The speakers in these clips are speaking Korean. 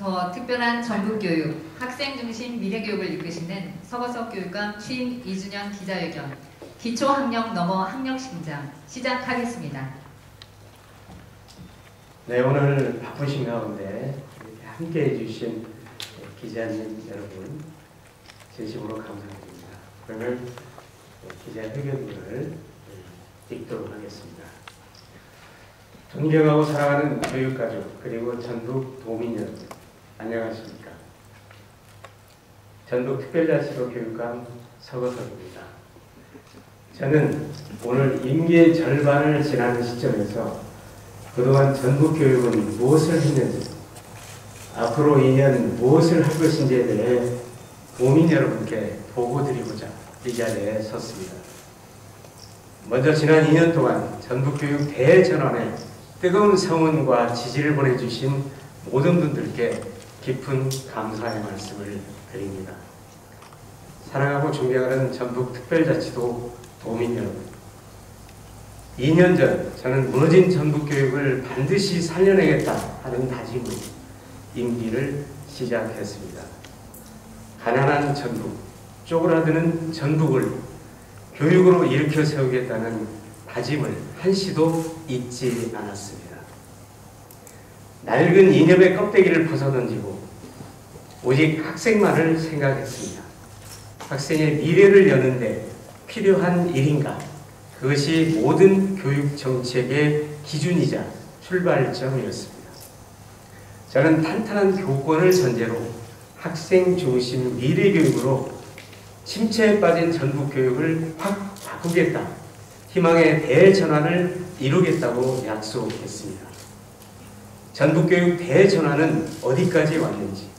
더 특별한 전북교육, 학생 중심 미래교육을 이끄시는 서거석 교육감 취임 2주년 기자회견, 기초학력 넘어 학력신장 시작하겠습니다. 네, 오늘 바쁘신 가운데 함께해 주신 기자님 여러분 진심으로 감사드립니다. 그러면 기자회견문을 읽도록 하겠습니다. 존경하고 사랑하는 교육가족 그리고 전북 도민 여러분, 안녕하십니까? 전북특별자치도 교육감 서거석입니다. 저는 오늘 임기의 절반을 지나는 시점에서 그동안 전북교육은 무엇을 했는지, 앞으로 2년 무엇을 할 것인지에 대해 도민 여러분께 보고드리고자 이 자리에 섰습니다. 먼저 지난 2년 동안 전북교육 대전환에 뜨거운 성원과 지지를 보내주신 모든 분들께 깊은 감사의 말씀을 드립니다. 사랑하고 존경하는 전북특별자치도 도민 여러분, 2년 전 저는 무너진 전북교육을 반드시 살려내겠다 하는 다짐으로 임기를 시작했습니다. 가난한 전북, 쪼그라드는 전북을 교육으로 일으켜 세우겠다는 다짐을 한시도 잊지 않았습니다. 낡은 이념의 껍데기를 벗어던지고 오직 학생만을 생각했습니다. 학생의 미래를 여는데 필요한 일인가? 그것이 모든 교육 정책의 기준이자 출발점이었습니다. 저는 탄탄한 교권을 전제로 학생 중심 미래 교육으로 침체에 빠진 전북 교육을 확 바꾸겠다, 희망의 대전환을 이루겠다고 약속했습니다. 전북교육 대전환은 어디까지 왔는지,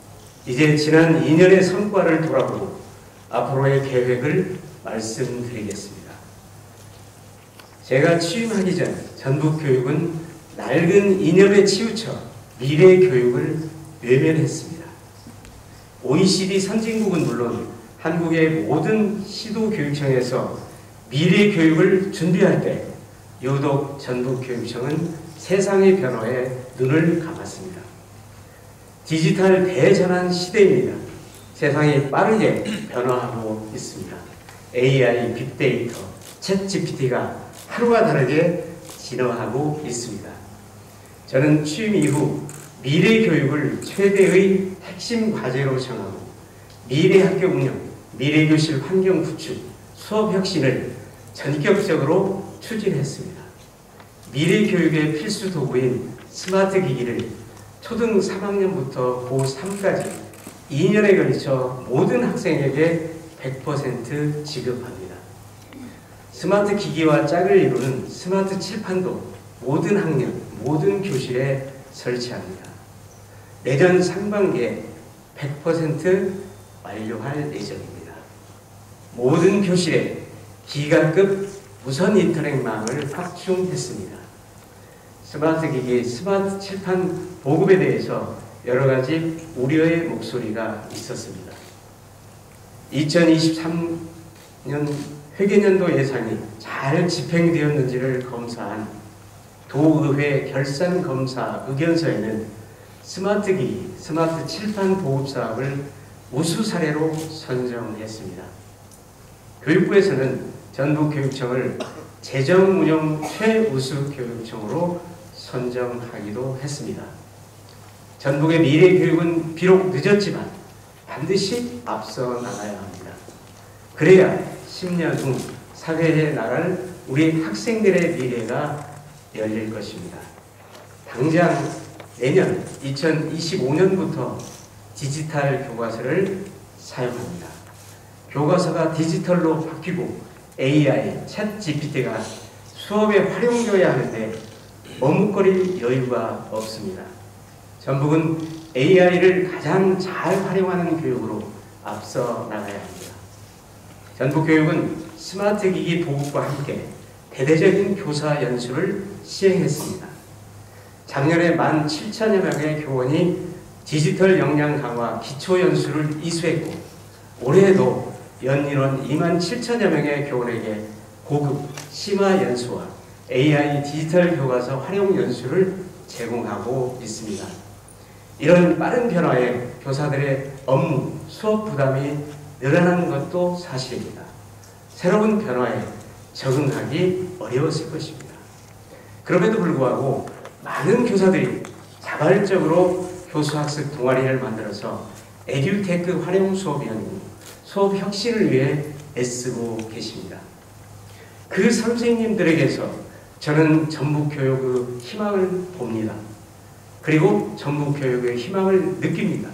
이제 지난 2년의 성과를 돌아보고 앞으로의 계획을 말씀드리겠습니다. 제가 취임하기 전 전북교육은 낡은 이념에 치우쳐 미래 교육을 외면했습니다. OECD 선진국은 물론 한국의 모든 시도교육청에서 미래 교육을 준비할 때 유독 전북교육청은 세상의 변화에 눈을 감았습니다. 디지털 대전환 시대입니다. 세상이 빠르게 변화하고 있습니다. AI, 빅데이터, 챗 GPT가 하루가 다르게 진화하고 있습니다. 저는 취임 이후 미래 교육을 최대의 핵심 과제로 정하고 미래 학교 운영, 미래 교실 환경 구축, 수업 혁신을 전격적으로 추진했습니다. 미래 교육의 필수 도구인 스마트 기기를 초등 3학년부터 고3까지 2년에 걸쳐 모든 학생에게 100% 지급합니다. 스마트 기기와 짝을 이루는 스마트 칠판도 모든 학년, 모든 교실에 설치합니다. 내년 상반기에 100% 완료할 예정입니다. 모든 교실에 기가급 무선 인터넷망을 확충했습니다. 스마트 기기, 스마트 칠판 보급에 대해서 여러 가지 우려의 목소리가 있었습니다. 2023년 회계년도 예산이 잘 집행되었는지를 검사한 도의회 결산검사 의견서에는 스마트 기기, 스마트 칠판 보급 사업을 우수 사례로 선정했습니다. 교육부에서는 전북교육청을 재정운영 최우수 교육청으로 선정하기도 했습니다. 전북의 미래 교육은 비록 늦었지만 반드시 앞서 나가야 합니다. 그래야 10년 후 사회에 나갈 우리 학생들의 미래가 열릴 것입니다. 당장 내년 2025년부터 디지털 교과서를 사용합니다. 교과서가 디지털로 바뀌고 AI, 챗 GPT가 수업에 활용되어야 하는데 머뭇거릴 여유가 없습니다. 전북은 AI를 가장 잘 활용하는 교육으로 앞서 나가야 합니다. 전북교육은 스마트 기기 보급과 함께 대대적인 교사 연수를 시행했습니다. 작년에 17,000여 명의 교원이 디지털 역량 강화 기초 연수를 이수했고, 올해에도 연인원 27,000여 명의 교원에게 고급 심화 연수와 AI 디지털 교과서 활용 연수를 제공하고 있습니다. 이런 빠른 변화에 교사들의 업무, 수업 부담이 늘어나는 것도 사실입니다. 새로운 변화에 적응하기 어려웠을 것입니다. 그럼에도 불구하고 많은 교사들이 자발적으로 교수학습 동아리를 만들어서 에듀테크 활용 수업이 아니고 수업 혁신을 위해 애쓰고 계십니다. 그 선생님들에게서 저는 전북교육의 희망을 봅니다. 그리고 전북교육의 희망을 느낍니다.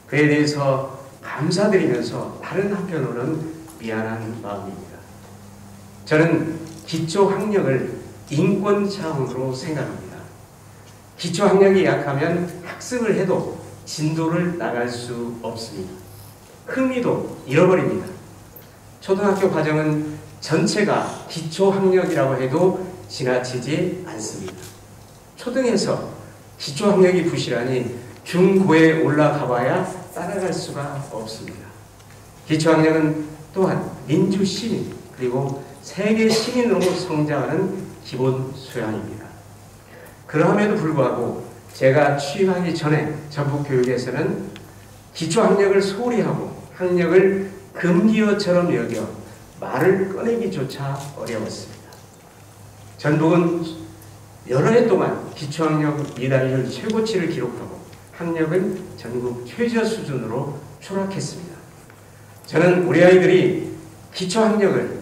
그에 대해서 감사드리면서 다른 한편으로는 미안한 마음입니다. 저는 기초학력을 인권 차원으로 생각합니다. 기초학력이 약하면 학습을 해도 진도를 나갈 수 없습니다. 흥미도 잃어버립니다. 초등학교 과정은 전체가 기초학력이라고 해도 지나치지 않습니다. 초등에서 기초학력이 부실하니 중고에 올라가 봐야 따라갈 수가 없습니다. 기초학력은 또한 민주시민 그리고 세계 시민으로 성장하는 기본 소양입니다. 그럼에도 불구하고 제가 취임하기 전에 전북교육에서는 기초학력을 소홀히 하고 학력을 금기어처럼 여겨 말을 꺼내기조차 어려웠습니다. 전북은 여러 해 동안 기초학력 미달률 최고치를 기록하고 학력은 전국 최저 수준으로 추락했습니다. 저는 우리 아이들이 기초학력을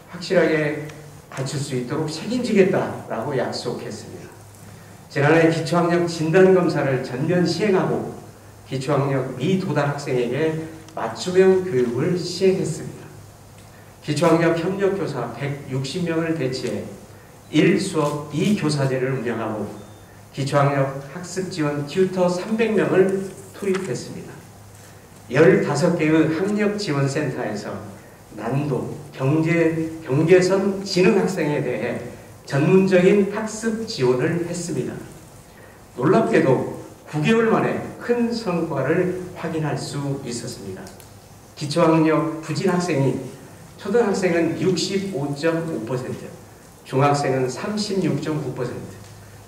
확실하게 갖출 수 있도록 책임지겠다라고 약속했습니다. 지난해 기초학력 진단검사를 전면 시행하고 기초학력 미도달 학생에게 맞춤형 교육을 시행했습니다. 기초학력 협력교사 160명을 배치해 1수업 2교사제를 운영하고 기초학력 학습지원 튜터 300명을 투입했습니다. 15개의 학력지원센터에서 난도, 경계선 지능 학생에 대해 전문적인 학습 지원을 했습니다. 놀랍게도 9개월 만에 큰 성과를 확인할 수 있었습니다. 기초학력 부진 학생이 초등학생은 65.5%, 중학생은 36.9%,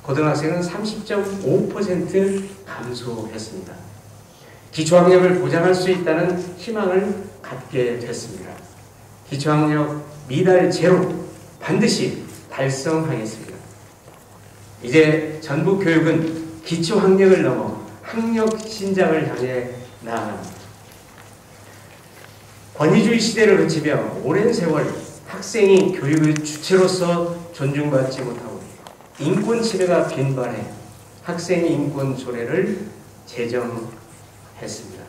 고등학생은 30.5% 감소했습니다. 기초학력을 보장할 수 있다는 희망을 갖게 됐습니다. 기초학력 미달 제로 반드시 달성하겠습니다. 이제 전북교육은 기초학력을 넘어 학력 신장을 향해 나아갑니다. 권위주의 시대를 거치며 오랜 세월 학생이 교육의 주체로서 존중받지 못하고 인권 침해가 빈번해 학생 인권 조례를 제정했습니다.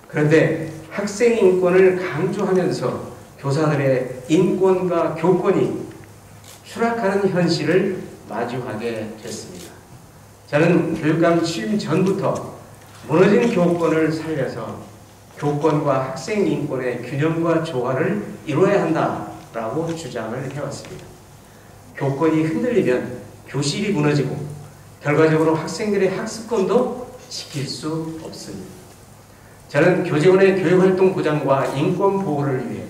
그런데 학생 인권을 강조하면서 교사들의 인권과 교권이 추락하는 현실을 마주하게 됐습니다. 저는 교육감 취임 전부터 무너진 교권을 살려서 교권과 학생 인권의 균형과 조화를 이루어야 한다라고 주장을 해왔습니다. 교권이 흔들리면 교실이 무너지고 결과적으로 학생들의 학습권도 지킬 수 없습니다. 저는 교직원의 교육활동 보장과 인권 보호를 위해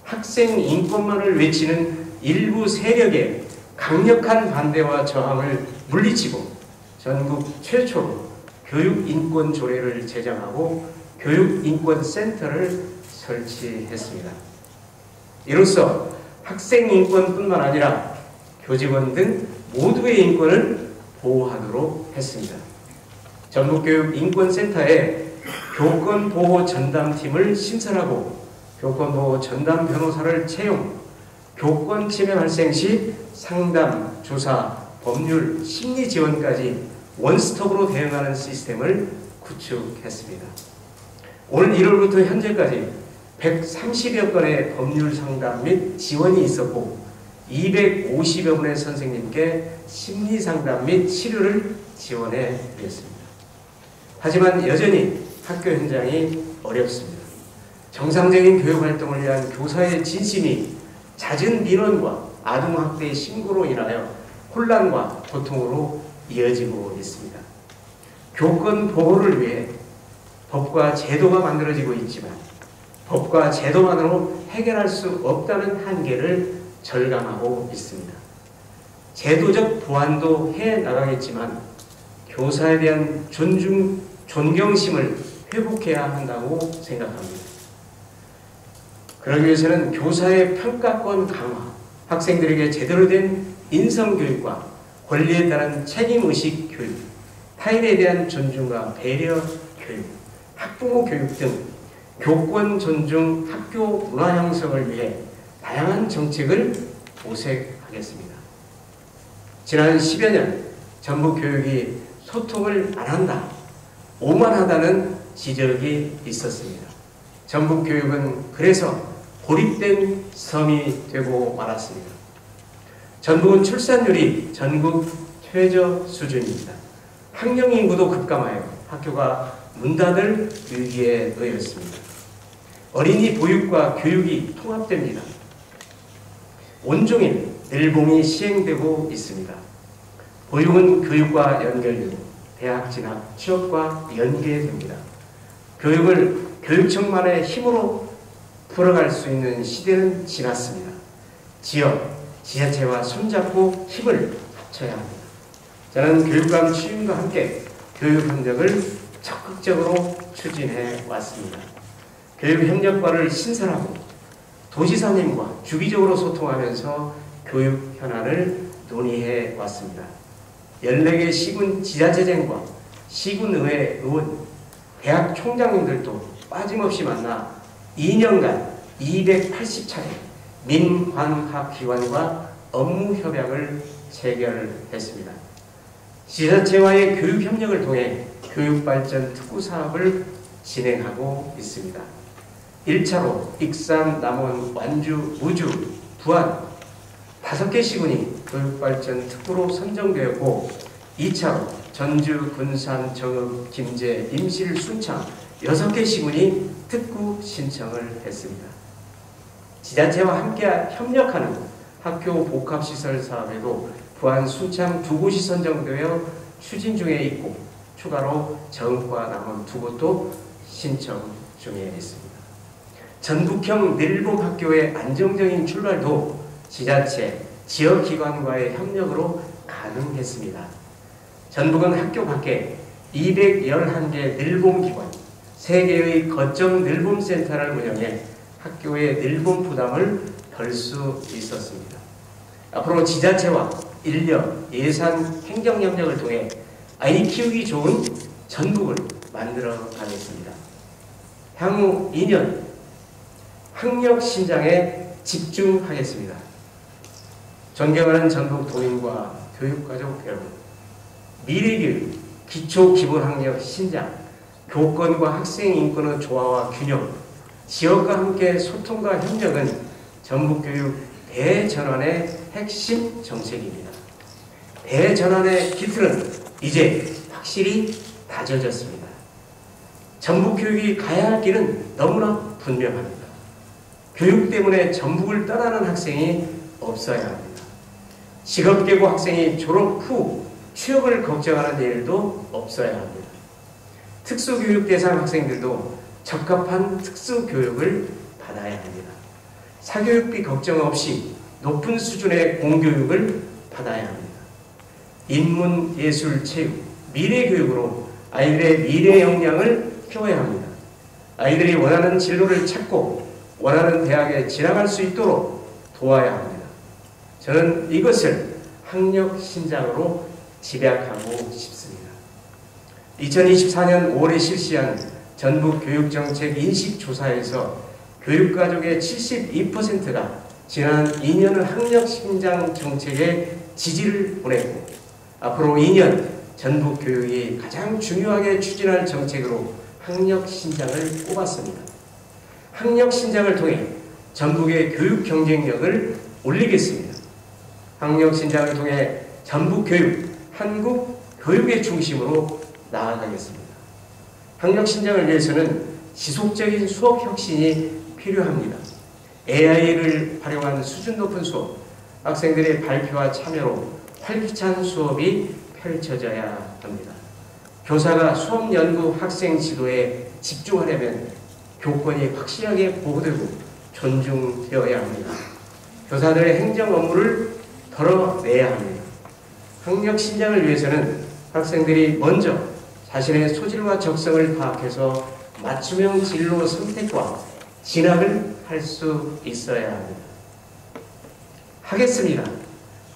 학생 인권만을 외치는 일부 세력의 강력한 반대와 저항을 물리치고 전국 최초로 교육인권 조례를 제정하고 교육인권센터를 설치했습니다. 이로써 학생 인권뿐만 아니라 교직원 등 모두의 인권을 보호하도록 했습니다. 전북교육인권센터에 교권보호 전담팀을 신설하고 교권보호 전담 변호사를 채용, 교권 침해 발생 시 상담, 조사, 법률, 심리 지원까지 원스톱으로 대응하는 시스템을 구축했습니다. 올 1월부터 현재까지 130여 건의 법률 상담 및 지원이 있었고 250여 분의 선생님께 심리 상담 및 치료를 지원해 드렸습니다. 하지만 여전히 학교 현장이 어렵습니다. 정상적인 교육활동을 위한 교사의 진심이 잦은 민원과 아동학대의 신고로 인하여 혼란과 고통으로 이어지고 있습니다. 교권 보호를 위해 법과 제도가 만들어지고 있지만 법과 제도만으로 해결할 수 없다는 한계를 절감하고 있습니다. 제도적 보완도 해 나가겠지만 교사에 대한 존경심을 회복해야 한다고 생각합니다. 그러기 위해서는 교사의 평가권 강화, 학생들에게 제대로 된 인성교육과 권리에 따른 책임의식 교육, 타인에 대한 존중과 배려 교육, 학부모 교육 등 교권 존중 학교 문화 형성을 위해 다양한 정책을 모색하겠습니다. 지난 10여 년 전북 교육이 소통을 안 한다, 오만하다는 지적이 있었습니다. 전북 교육은 그래서 고립된 섬이 되고 말았습니다. 전북은 출산율이 전국 최저 수준입니다. 학령 인구도 급감하여 학교가 문 닫을 위기에 놓였습니다. 어린이 보육과 교육이 통합됩니다. 온종일 늘봉이 시행되고 있습니다. 보육은 교육과 연결되고 대학 진학, 취업과 연계됩니다. 교육을 교육청만의 힘으로 풀어갈 수 있는 시대는 지났습니다. 지역, 지자체와 손잡고 힘을 합쳐야 합니다. 저는 교육감 취임과 함께 교육협력을 적극적으로 추진해 왔습니다. 교육협력과를 신설하고 도지사님과 주기적으로 소통하면서 교육 현안을 논의해 왔습니다. 14개 시군 지자체장과 시군의회 의원, 대학 총장님들도 빠짐없이 만나 2년간 280차례 민관학기관과 업무협약을 체결했습니다. 지자체와의 교육협력을 통해 교육발전 특구 사업을 진행하고 있습니다. 1차로 익산, 남원, 완주, 무주, 부안 5개 시군이 교육발전 특구로 선정되었고 2차로 전주, 군산, 정읍, 김제, 임실, 순창 6개 시군이 특구 신청을 했습니다. 지자체와 함께 협력하는 학교 복합시설 사업에도 부안, 순창 2곳이 선정되어 추진 중에 있고 추가로 정읍과 남원 2곳도 신청 중에 있습니다. 전북형 늘봄 학교의 안정적인 출발도 지자체, 지역기관과의 협력으로 가능했습니다. 전북은 학교 밖에 211개 늘봄기관, 3개의 거점 늘봄센터를 운영해 학교의 늘봄 부담을 덜 수 있었습니다. 앞으로 지자체와 인력, 예산, 행정협력을 통해 아이 키우기 좋은 전북을 만들어 가겠습니다. 향후 2년 학력 신장에 집중하겠습니다. 존경하는 전북 도민과 교육가족 여러분, 미래교육, 기초기본학력 신장, 교권과 학생 인권의 조화와 균형, 지역과 함께 소통과 협력은 전북교육 대전환의 핵심 정책입니다. 대전환의 기틀은 이제 확실히 다져졌습니다. 전북교육이 가야 할 길은 너무나 분명합니다. 교육 때문에 전북을 떠나는 학생이 없어야 합니다. 직업계고 학생이 졸업 후 취업을 걱정하는 일도 없어야 합니다. 특수교육 대상 학생들도 적합한 특수교육을 받아야 합니다. 사교육비 걱정 없이 높은 수준의 공교육을 받아야 합니다. 인문, 예술, 체육, 미래교육으로 아이들의 미래 역량을 키워야 합니다. 아이들이 원하는 진로를 찾고 원하는 대학에 진학할 수 있도록 도와야 합니다. 저는 이것을 학력 신장으로 집약하고 싶습니다. 2024년 5월에 실시한 전북 교육정책 인식조사에서 교육가족의 72%가 지난 2년을 학력 신장 정책에 지지를 보냈고 앞으로 2년 전북 교육이 가장 중요하게 추진할 정책으로 학력 신장을 꼽았습니다. 학력 신장을 통해 전북의 교육 경쟁력을 올리겠습니다. 학력 신장을 통해 전북 교육, 한국 교육의 중심으로 나아가겠습니다. 학력 신장을 위해서는 지속적인 수업 혁신이 필요합니다. AI를 활용한 수준 높은 수업, 학생들의 발표와 참여로 활기찬 수업이 펼쳐져야 합니다. 교사가 수업 연구 학생 지도에 집중하려면 교권이 확실하게 보호되고 존중되어야 합니다. 교사들의 행정 업무를 덜어내야 합니다. 학력 신장을 위해서는 학생들이 먼저 자신의 소질과 적성을 파악해서 맞춤형 진로 선택과 진학을 할 수 있어야 합니다. 하겠습니다.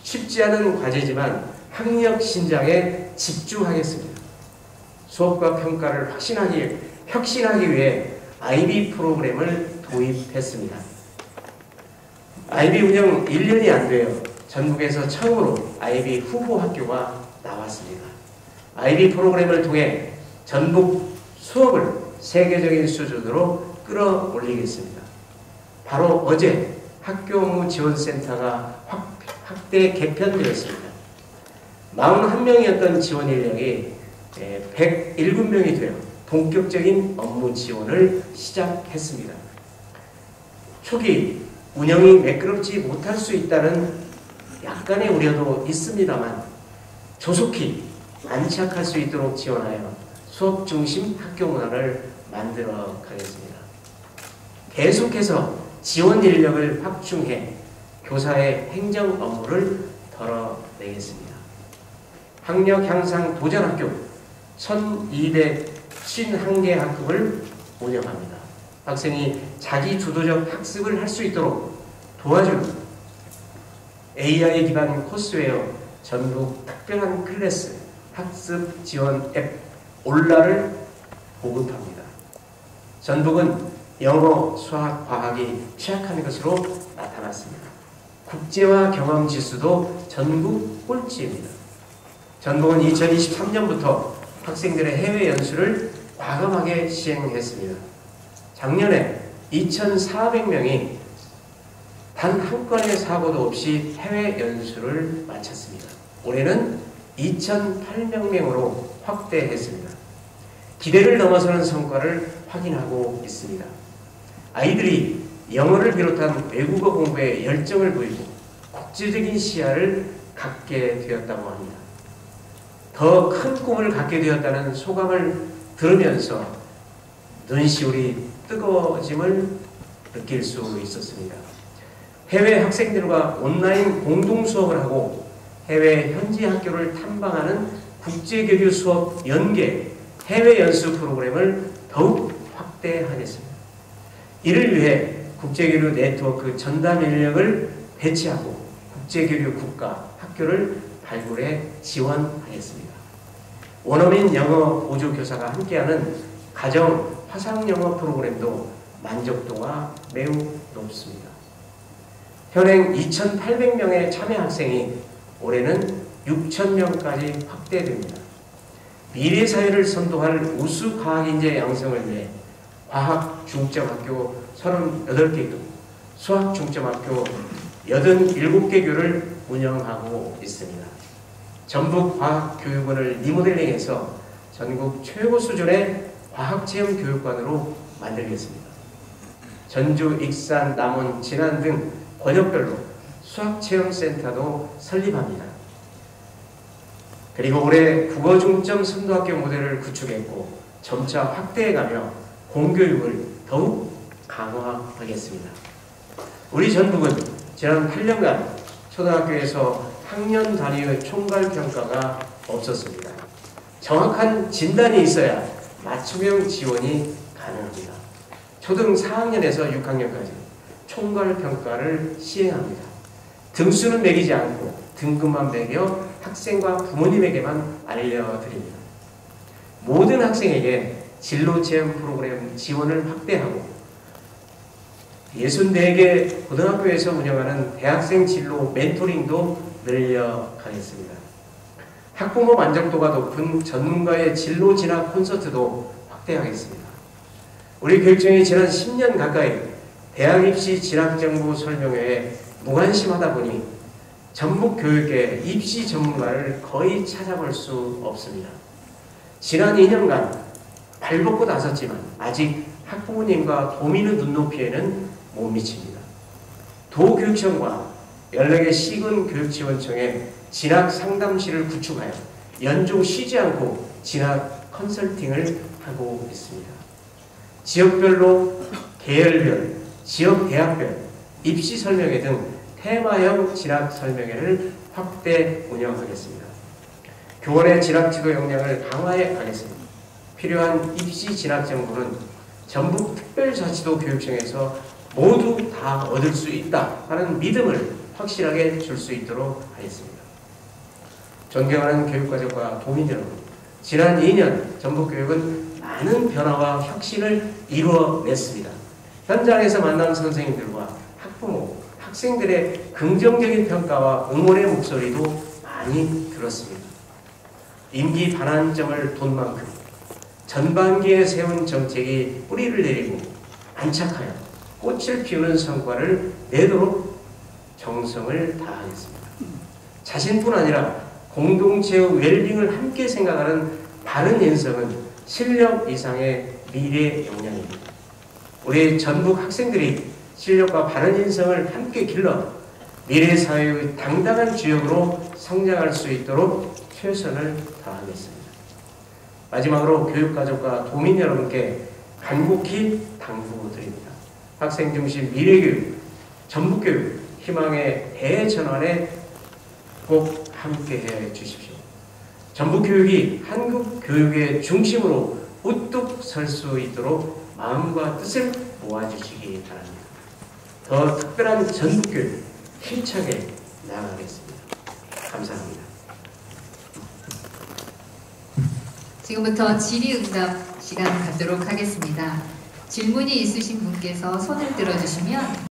쉽지 않은 과제지만 학력 신장에 집중하겠습니다. 수업과 평가를 혁신하기 위해 IB 프로그램을 도입했습니다. IB 운영 1년이 안 돼요. 전국에서 처음으로 IB 후보 학교가 나왔습니다. IB 프로그램을 통해 전북 수업을 세계적인 수준으로 끌어올리겠습니다. 바로 어제 학교 업무 지원센터가 확대 개편되었습니다. 41명이었던 지원 인력이 107명이 되어 본격적인 업무 지원을 시작했습니다. 초기 운영이 매끄럽지 못할 수 있다는 약간의 우려도 있습니다만 조속히 안착할 수 있도록 지원하여 수업 중심 학교 문화를 만들어 가겠습니다. 계속해서 지원 인력을 확충해 교사의 행정 업무를 덜어내겠습니다. 학력 향상 도전학교 1251개 학급을 운영합니다. 학생이 자기 주도적 학습을 할 수 있도록 도와주는 AI 기반 코스웨어 전북 특별한 클래스 학습 지원 앱 올라를 보급합니다. 전북은 영어, 수학, 과학이 취약한 것으로 나타났습니다. 국제화 경험 지수도 전국 꼴찌입니다. 전북은 2023년부터 학생들의 해외 연수를 과감하게 시행했습니다. 작년에 2,400명이 단 한 건의 사고도 없이 해외 연수를 마쳤습니다. 올해는 2,800명으로 확대했습니다. 기대를 넘어서는 성과를 확인하고 있습니다. 아이들이 영어를 비롯한 외국어 공부에 열정을 보이고 국제적인 시야를 갖게 되었다고 합니다. 더 큰 꿈을 갖게 되었다는 소감을 들으면서 눈시울이 뜨거워짐을 느낄 수 있었습니다. 해외 학생들과 온라인 공동 수업을 하고 해외 현지 학교를 탐방하는 국제교류 수업 연계 해외 연수 프로그램을 더욱 확대하겠습니다. 이를 위해 국제교류 네트워크 전담 인력을 배치하고 국제교류 국가 학교를 발굴해 지원하겠습니다. 원어민 영어 보조 교사가 함께하는 가정 화상 영어 프로그램도 만족도가 매우 높습니다. 현행 2,800명의 참여 학생이 올해는 6,000명까지 확대됩니다. 미래 사회를 선도할 우수 과학인재 양성을 위해 과학 중점학교 38개 교, 수학 중점학교 87개 교를 운영하고 있습니다. 전북과학교육원을 리모델링해서 전국 최고 수준의 과학체험 교육관으로 만들겠습니다. 전주, 익산, 남원, 진안 등 권역별로 수학체험센터도 설립합니다. 그리고 올해 국어중점 선도학교 모델을 구축했고 점차 확대해가며 공교육을 더욱 강화하겠습니다. 우리 전북은 지난 8년간 초등학교에서 학년 단위의 총괄평가가 없었습니다. 정확한 진단이 있어야 맞춤형 지원이 가능합니다. 초등 4학년에서 6학년까지 총괄평가를 시행합니다. 등수는 매기지 않고 등급만 매겨 학생과 부모님에게만 알려드립니다. 모든 학생에게 진로체험 프로그램 지원을 확대하고 64개 고등학교에서 운영하는 대학생 진로 멘토링도 늘려가겠습니다. 학부모 만족도가 높은 전문가의 진로 진학 콘서트도 확대하겠습니다. 우리 교육청이 지난 10년 가까이 대학 입시 진학 정보 설명회에 무관심하다 보니 전북 교육계 입시 전문가를 거의 찾아볼 수 없습니다. 지난 2년간 발벗고 나섰지만 아직 학부모님과 도민의 눈높이에는 못 미칩니다. 도교육청과 14개 시군 교육지원청에 진학 상담실을 구축하여 연중 쉬지 않고 진학 컨설팅을 하고 있습니다. 지역별로 계열별, 지역대학별, 입시 설명회 등 테마형 진학 설명회를 확대 운영하겠습니다. 교원의 진학지도 역량을 강화해 가겠습니다. 필요한 입시 진학 정보는 전북특별자치도 교육청에서 모두 다 얻을 수 있다 하는 믿음을 확실하게 줄 수 있도록 하겠습니다. 존경하는 교육가족과 도민 여러분, 지난 2년 전북교육은 많은 변화와 혁신을 이루어냈습니다. 현장에서 만난 선생님들과 학부모, 학생들의 긍정적인 평가와 응원의 목소리도 많이 들었습니다. 임기 반환점을 돈 만큼 전반기에 세운 정책이 뿌리를 내리고 안착하여 꽃을 피우는 성과를 내도록 정성을 다하겠습니다. 자신뿐 아니라 공동체의 웰빙을 함께 생각하는 바른 인성은 실력 이상의 미래 역량입니다. 우리 전북 학생들이 실력과 바른 인성을 함께 길러 미래 사회의 당당한 주역으로 성장할 수 있도록 최선을 다하겠습니다. 마지막으로 교육가족과 도민 여러분께 간곡히 당부드립니다. 학생 중심 미래교육, 전북교육, 희망의 대전환에 꼭 함께해 주십시오. 전북교육이 한국 교육의 중심으로 우뚝 설 수 있도록 마음과 뜻을 모아주시기 바랍니다. 더 특별한 전북교육 힘차게 나아가겠습니다. 감사합니다. 지금부터 질의응답 시간 갖도록 하겠습니다. 질문이 있으신 분께서 손을 들어주시면